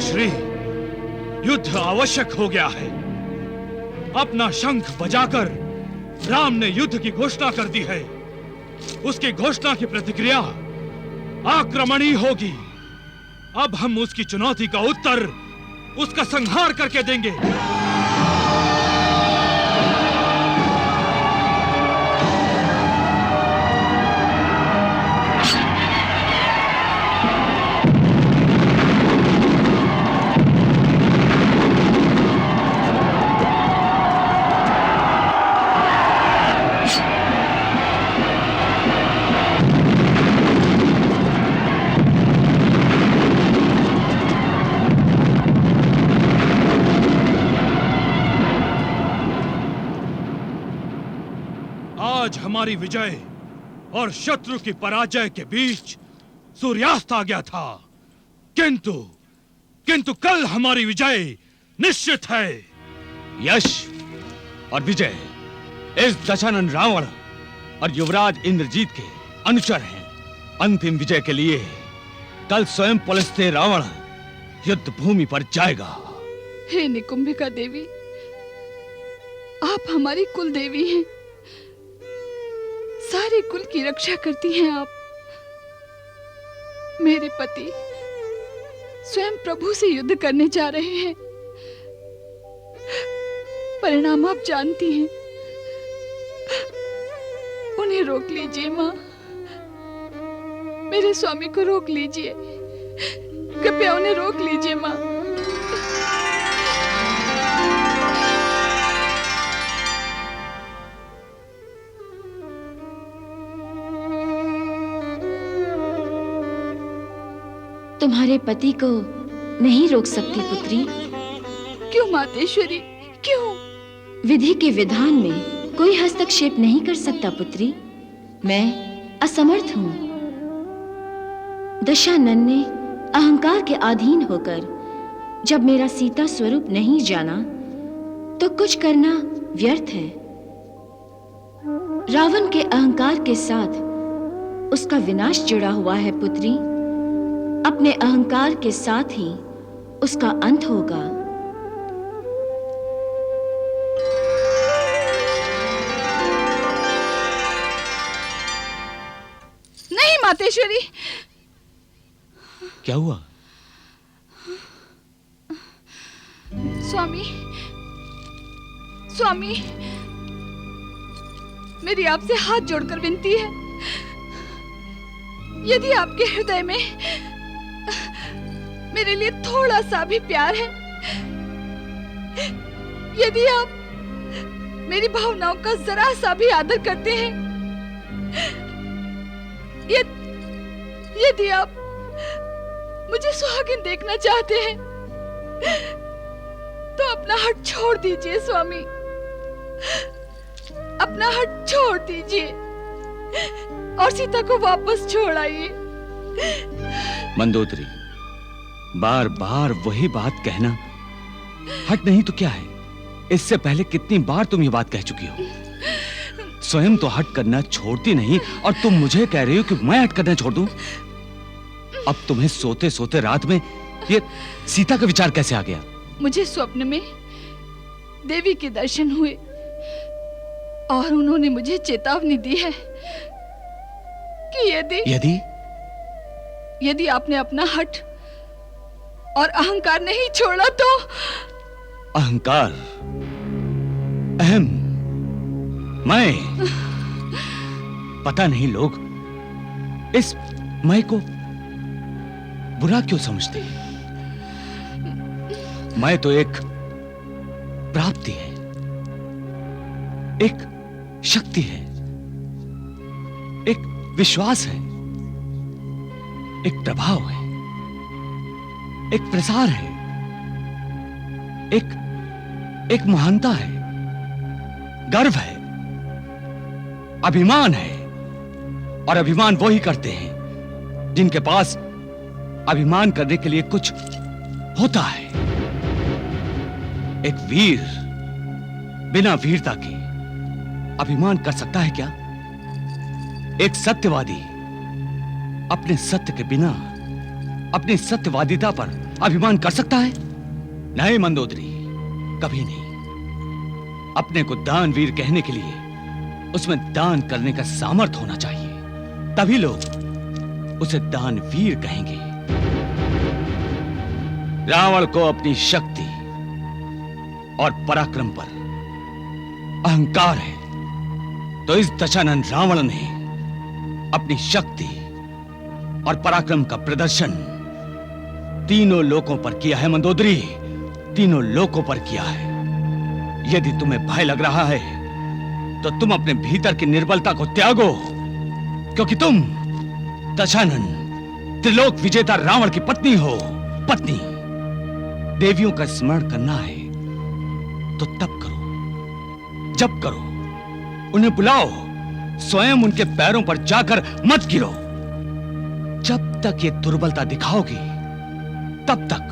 पिताश्री, युद्ध आवश्यक हो गया है। अपना शंख बजाकर राम ने युद्ध की घोषणा कर दी है। उसकी घोषणा की प्रतिक्रिया आक्रमण ही होगी। अब हम उसकी चुनौती का उत्तर उसका संहार करके देंगे। आज हमारी विजय और शत्रु की पराजय के बीच सूर्यास्त आ गया था, किंतु कल हमारी विजय निश्चित है। यश और विजय इस दशानन रावण और युवराज इंद्रजीत के अनुचर हैं। अंतिम विजय के लिए कल स्वयं पुलस्त्य रावण युद्ध भूमि पर जाएगा। हे निकुंभिका देवी, आप हमारी कुल देवी हैं। सारे कुल की रक्षा करती हैं आप। मेरे पति स्वयं प्रभु से युद्ध करने जा रहे हैं। परिणाम आप जानती हैं। उन्हें रोक लीजिए माँ, मेरे स्वामी को रोक लीजिए, कृपया उन्हें रोक लीजिए माँ। तुम्हारे पति को नहीं रोक सकती पुत्री। क्यों मातेश्वरी, क्यों? विधि के विधान में कोई हस्तक्षेप नहीं कर सकता पुत्री। मैं असमर्थ हूँ। दशानन ने अहंकार के अधीन होकर जब मेरा सीता स्वरूप नहीं जाना तो कुछ करना व्यर्थ है। रावण के अहंकार के साथ उसका विनाश जुड़ा हुआ है पुत्री। अपने अहंकार के साथ ही उसका अंत होगा। नहीं मातेश्वरी। क्या हुआ? स्वामी, स्वामी, मेरी आपसे हाथ जोड़कर विनती है। यदि आपके हृदय में मेरे लिए थोड़ा सा भी प्यार है, यदि आप मेरी भावनाओं का जरा सा भी आदर करते हैं, यदि आप मुझे सुहागिन देखना चाहते हैं, तो अपना हट छोड़ दीजिए स्वामी। अपना हट छोड़ दीजिए और सीता को वापस छोड़ आइए। मंदोदरी, बार बार वही बात कहना। हट नहीं तो क्या है? इससे पहले कितनी बार तुम ये बात कह चुकी हो। स्वयं तो हट करना छोड़ती नहीं और तुम मुझे कह रही हो कि मैं हट करना छोड़ दूं। अब तुम्हें सोते सोते रात में ये सीता का विचार कैसे आ गया? मुझे स्वप्न में देवी के दर्शन हुए और उन्होंने मुझे चेतावनी दी है कि यदि आपने अपना हट और अहंकार नहीं छोड़ा तो। अहंकार, अहम, मैं, पता नहीं लोग इस मैं को बुरा क्यों समझते हैं। मैं तो एक प्राप्ति है, एक शक्ति है, एक विश्वास है, एक प्रभाव है, एक प्रसार है, एक महानता है, गर्व है, अभिमान है। और अभिमान वो ही करते हैं जिनके पास अभिमान करने के लिए कुछ होता है। एक वीर बिना वीरता के अभिमान कर सकता है क्या? एक सत्यवादी अपने सत्य के बिना, अपनी सत्यवादिता पर अभिमान कर सकता है? नहीं मंदोदरी, कभी नहीं। अपने को दानवीर कहने के लिए उसमें दान करने का सामर्थ्य होना चाहिए, तभी लोग उसे दानवीर कहेंगे। रावण को अपनी शक्ति और पराक्रम पर अहंकार है, तो इस दशानन रावण ने अपनी शक्ति और पराक्रम का प्रदर्शन तीनों लोकों पर किया है मंदोदरी, तीनों लोकों पर किया है। यदि तुम्हें भय लग रहा है तो तुम अपने भीतर की निर्बलता को त्यागो, क्योंकि तुम दशानन त्रिलोक विजेता रावण की पत्नी हो। पत्नी। देवियों का स्मरण करना है तो तब करो, जब करो, उन्हें बुलाओ, स्वयं उनके पैरों पर जाकर मत गिरो। जब तक ये दुर्बलता दिखाओगी तब तक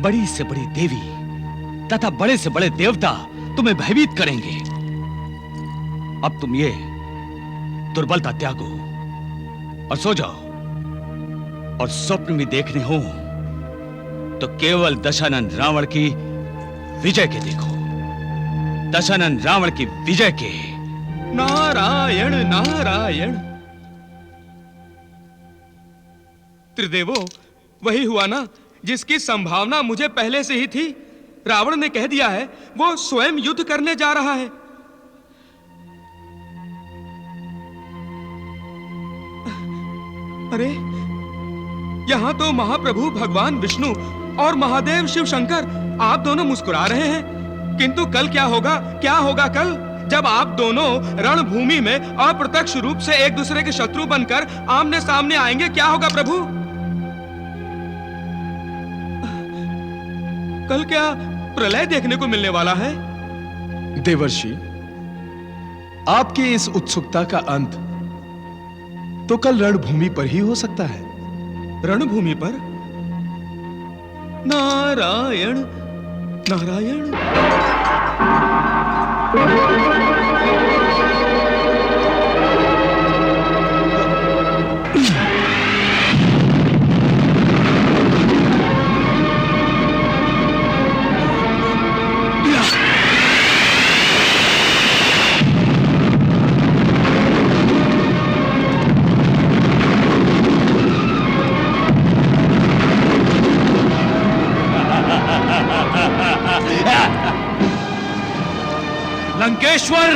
बड़ी से बड़ी देवी तथा बड़े से बड़े देवता तुम्हें भयभीत करेंगे। अब तुम ये दुर्बलता त्यागो और सो जाओ, और स्वप्न भी देखने हो तो केवल दशानन रावण की विजय के देखो, दशानन रावण की विजय के। नारायण नारायण। त्रिदेवो, वही हुआ ना जिसकी संभावना मुझे पहले से ही थी। रावण ने कह दिया है वो स्वयं युद्ध करने जा रहा है। अरे, यहां तो महाप्रभु भगवान विष्णु और महादेव शिव शंकर आप दोनों मुस्कुरा रहे हैं। किंतु कल क्या होगा? क्या होगा कल, जब आप दोनों रणभूमि में अप्रत्यक्ष रूप से एक दूसरे के शत्रु बनकर आमने सामने आएंगे? क्या होगा प्रभु? कल क्या प्रलय देखने को मिलने वाला है? देवर्षि, आपकी इस उत्सुकता का अंत तो कल रणभूमि पर ही हो सकता है। रणभूमि पर? नारायण नारायण। लंकेश्वर!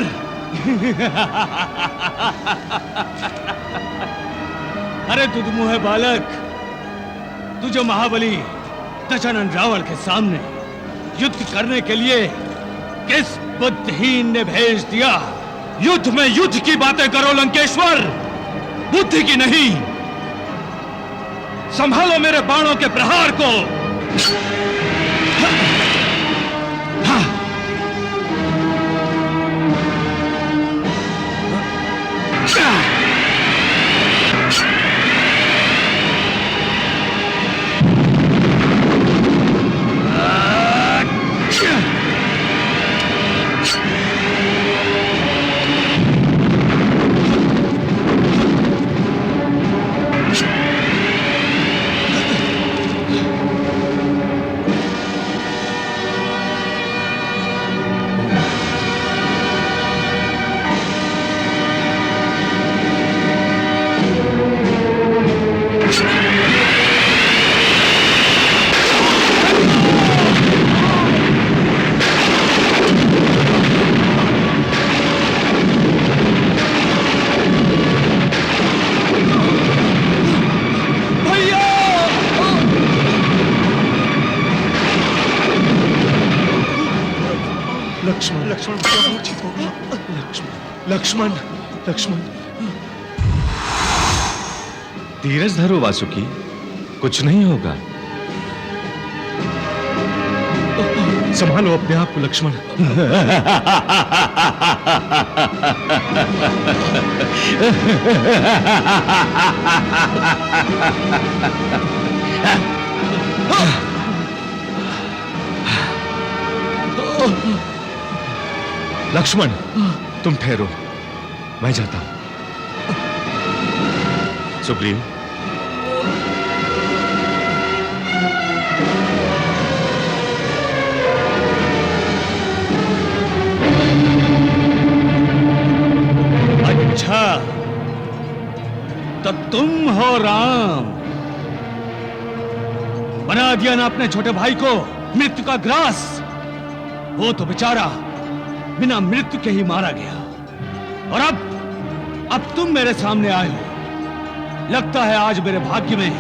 अरे दुधमुहे बालक, तुझे महाबली दशानन रावण के सामने युद्ध करने के लिए किस बुद्धिहीन ने भेज दिया? युद्ध में युद्ध की बातें करो लंकेश्वर, बुद्धि की नहीं। संभालो मेरे बाणों के प्रहार को। लक्ष्मण, लक्ष्मण। धीरज धरो वासुकी, कुछ नहीं होगा। संभालो अपने आप को लक्ष्मण। लक्ष्मण, तुम ठहरो, मैं जाता हूं। सुग्रीव, अच्छा, तो तुम हो राम। बना दिया ना अपने छोटे भाई को मृत्यु का ग्रास। वो तो बेचारा बिना मृत्यु के ही मारा गया, और अब तुम मेरे सामने आए हो। लगता है आज मेरे भाग्य में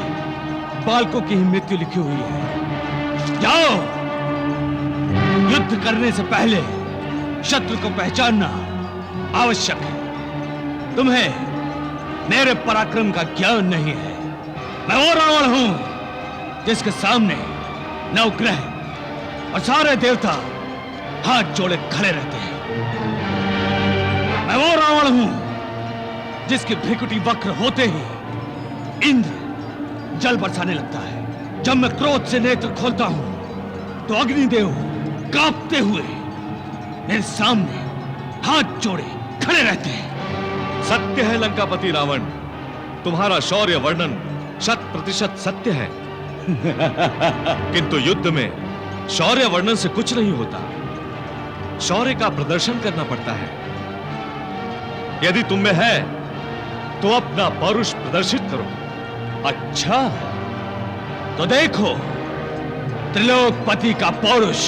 बालकों की ही मृत्यु लिखी हुई है। जाओ, युद्ध करने से पहले शत्रु को पहचानना आवश्यक है। तुम्हें मेरे पराक्रम का ज्ञान नहीं है। मैं वो रावण हूं जिसके सामने नवग्रह और सारे देवता हाथ जोड़े खड़े रहते हैं। मैं वो रावण हूं जिसकी भ्रिकुटी वक्र होते ही इंद्र जल बरसाने लगता है। जब मैं क्रोध से नेत्र खोलता हूं तो अग्निदेव कांपते हुए मेरे सामने हाथ जोड़े खड़े रहते हैं। सत्य है लंकापति रावण, तुम्हारा शौर्य वर्णन 100% सत्य है। किंतु युद्ध में शौर्य वर्णन से कुछ नहीं होता, शौर्य का प्रदर्शन करना पड़ता है। यदि तुम में है तो अपना पौरुष प्रदर्शित करो। अच्छा, तो देखो त्रिलोकपति का पौरुष।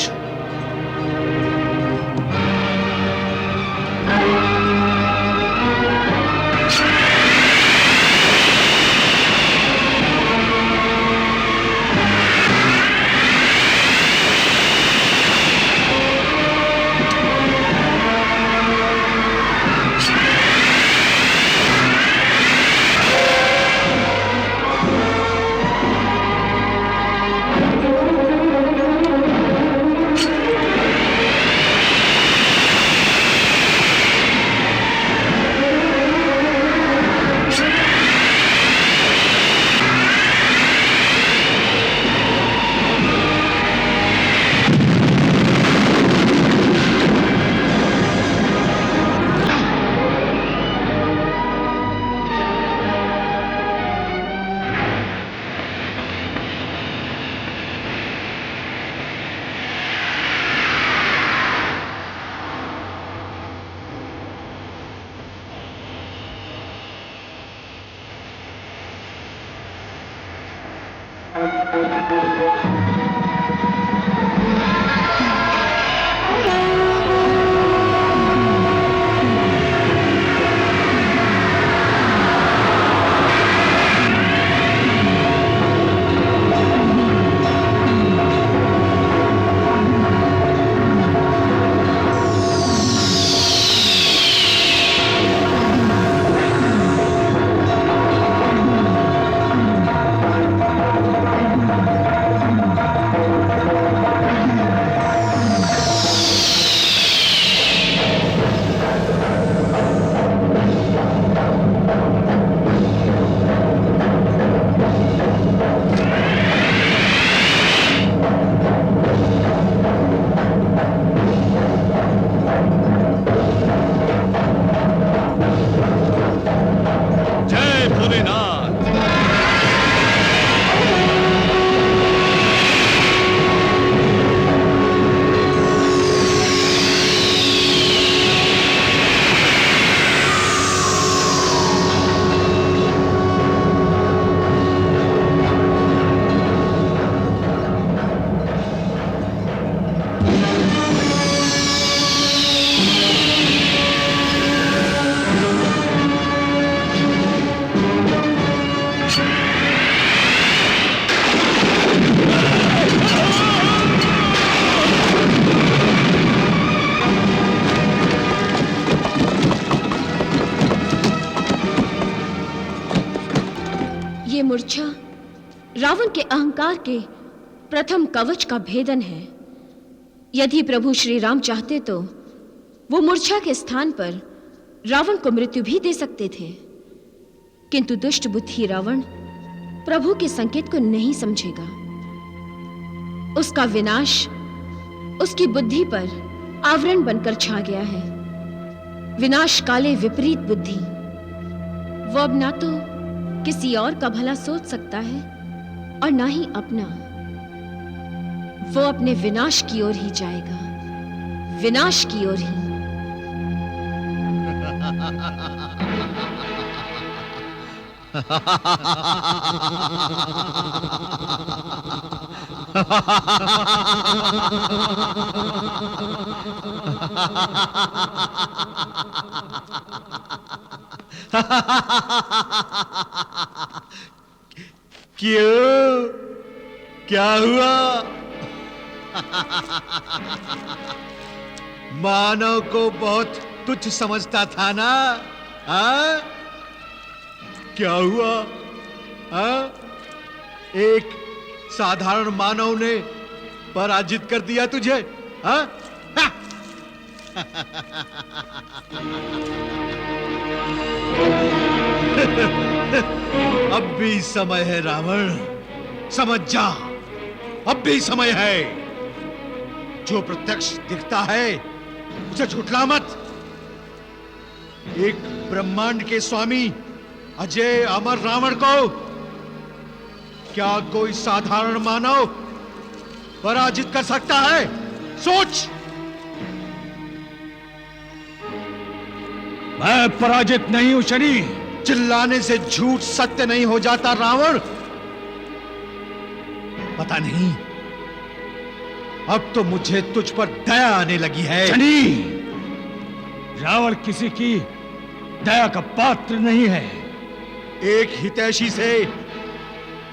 मूर्छा रावण के अहंकार के प्रथम कवच का भेदन है। यदि प्रभु श्री राम चाहते तो वो मूर्छा के स्थान पर रावण को मृत्यु भी दे सकते थे, किंतु दुष्ट बुद्धि रावण प्रभु के संकेत को नहीं समझेगा। उसका विनाश उसकी बुद्धि पर आवरण बनकर छा गया है। विनाश काले विपरीत बुद्धि। वो अब ना तो किसी और का भला सोच सकता है और ना ही अपना। वो अपने विनाश की ओर ही जाएगा, विनाश की ओर ही। क्यों? क्या हुआ? मानव को बहुत तुच्छ समझता था ना? हाँ? क्या हुआ? हाँ? एक साधारण मानव ने पराजित कर दिया तुझे? हाँ? अब भी समय है रावण, समझ जा, अब भी समय है। जो प्रत्यक्ष दिखता है उसे झुठला मत। एक ब्रह्मांड के स्वामी अजय अमर रावण को क्या कोई साधारण मानव पराजित कर सकता है? सोच। मैं पराजित नहीं हूं शनि। चिल्लाने से झूठ सत्य नहीं हो जाता रावण। पता नहीं, अब तो मुझे तुझ पर दया आने लगी है। शनि, रावण किसी की दया का पात्र नहीं है। एक हितैषी से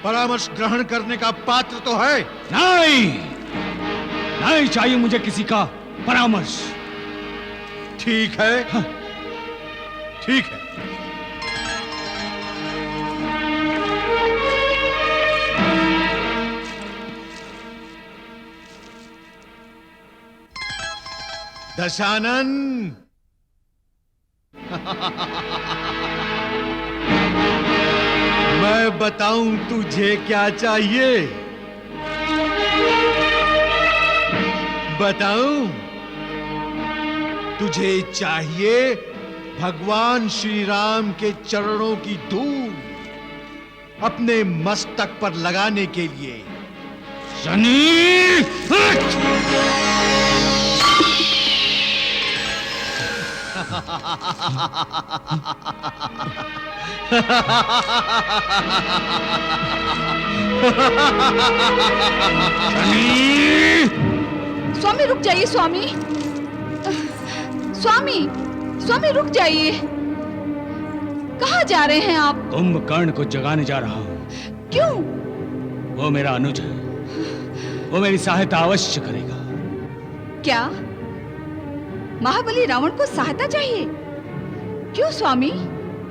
परामर्श ग्रहण करने का पात्र तो है। नहीं, नहीं चाहिए मुझे किसी का परामर्श। ठीक है, हाँ, ठीक है। दशानन, मैं बताऊं तुझे क्या चाहिए? बताऊं? तुझे चाहिए भगवान श्री राम के चरणों की धूल अपने मस्तक पर लगाने के लिए। शनि, स्वामी रुक जाइए। स्वामी, स्वामी, स्वामी रुक जाइए। कहाँ जा रहे हैं आप? कुंभकर्ण को जगाने जा रहा हूं। क्यों? वो मेरा अनुज है, वो मेरी सहायता अवश्य करेगा। क्या महाबली रावण को सहायता चाहिए? क्यों स्वामी,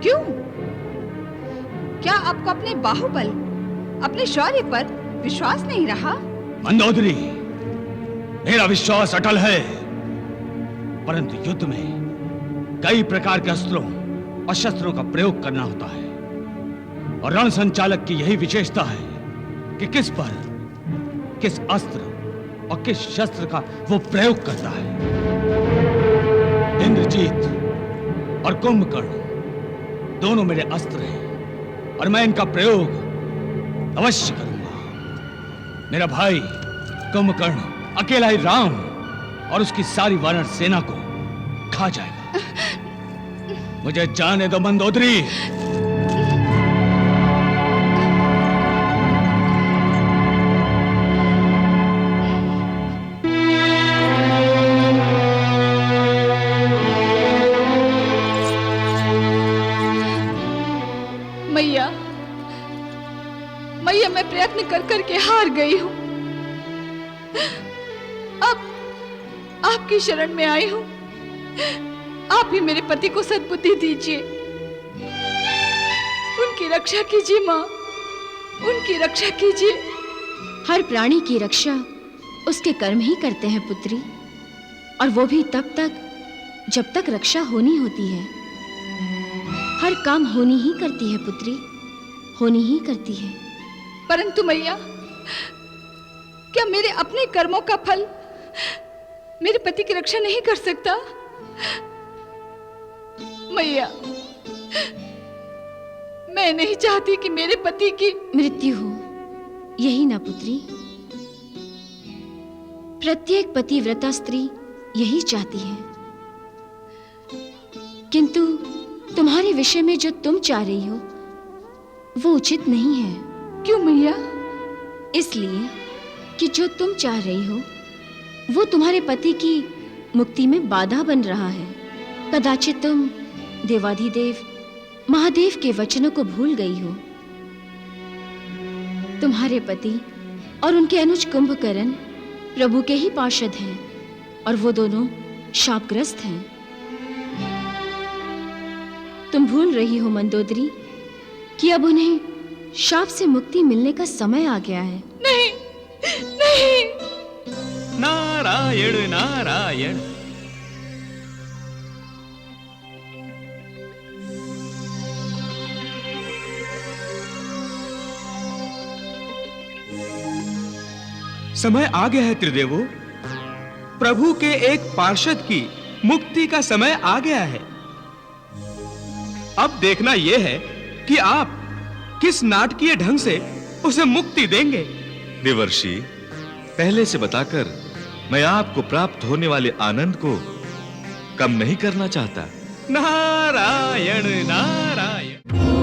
क्यों? क्या आपको अपने बाहुबल, अपने शौर्य पर विश्वास नहीं रहा? मंदोदरी, मेरा विश्वास अटल है, परंतु युद्ध में कई प्रकार के अस्त्रों और शस्त्रों का प्रयोग करना होता है, और रण संचालक की यही विशेषता है कि किस पर, किस अस्त्र और किस शस्त्र का वो प्रयोग करता है। इंद्रजीत और कुंभकर्ण दोनों मेरे अस्त्र हैं, और मैं इनका प्रयोग अवश्य करूंगा। मेरा भाई कुंभकर्ण अकेला ही राम और उसकी सारी वानर सेना को खा जाएगा। मुझे जाने दो मंदोदरी। मैया, मैया, मैं प्रयत्न कर करके हार गई हूं। अब आपकी शरण में आई हूं। आप ही मेरे पति को सद्बुद्धि दीजिए। उनकी रक्षा कीजिए माँ, उनकी रक्षा कीजिए। हर प्राणी की रक्षा उसके कर्म ही करते हैं पुत्री, और वो भी तब तक जब तक रक्षा होनी होती है। हर काम होनी ही करती है पुत्री, होनी ही करती है। परंतु मैया, क्या मेरे अपने कर्मों का फल मेरे पति की रक्षा नहीं कर सकता? मैया, मैं नहीं चाहती कि मेरे पति की मृत्यु हो, यही ना पुत्री? प्रत्येक पतिव्रता स्त्री यही चाहती है, किंतु तुम्हारे विषय में जो तुम चाह रही हो वो उचित नहीं है। क्यों मैया? इसलिए कि जो तुम चाह रही हो वो तुम्हारे पति की मुक्ति में बाधा बन रहा है। कदाचित तुम देवाधिदेव महादेव के वचनों को भूल गई हो। तुम्हारे पति और उनके अनुज कुंभकर्ण प्रभु के ही पार्षद हैं और वो दोनों शापग्रस्त हैं। तुम भूल रही हो मंदोदरी कि अब उन्हें शाप से मुक्ति मिलने का समय आ गया है। नहीं, नहीं। नारायण नारायण। समय आ गया है त्रिदेवो। प्रभु के एक पार्षद की मुक्ति का समय आ गया है। अब देखना यह है कि आप किस नाटकीय ढंग से उसे मुक्ति देंगे। देवर्षि, पहले से बताकर मैं आपको प्राप्त होने वाले आनंद को कम नहीं करना चाहता। नारायण नारायण।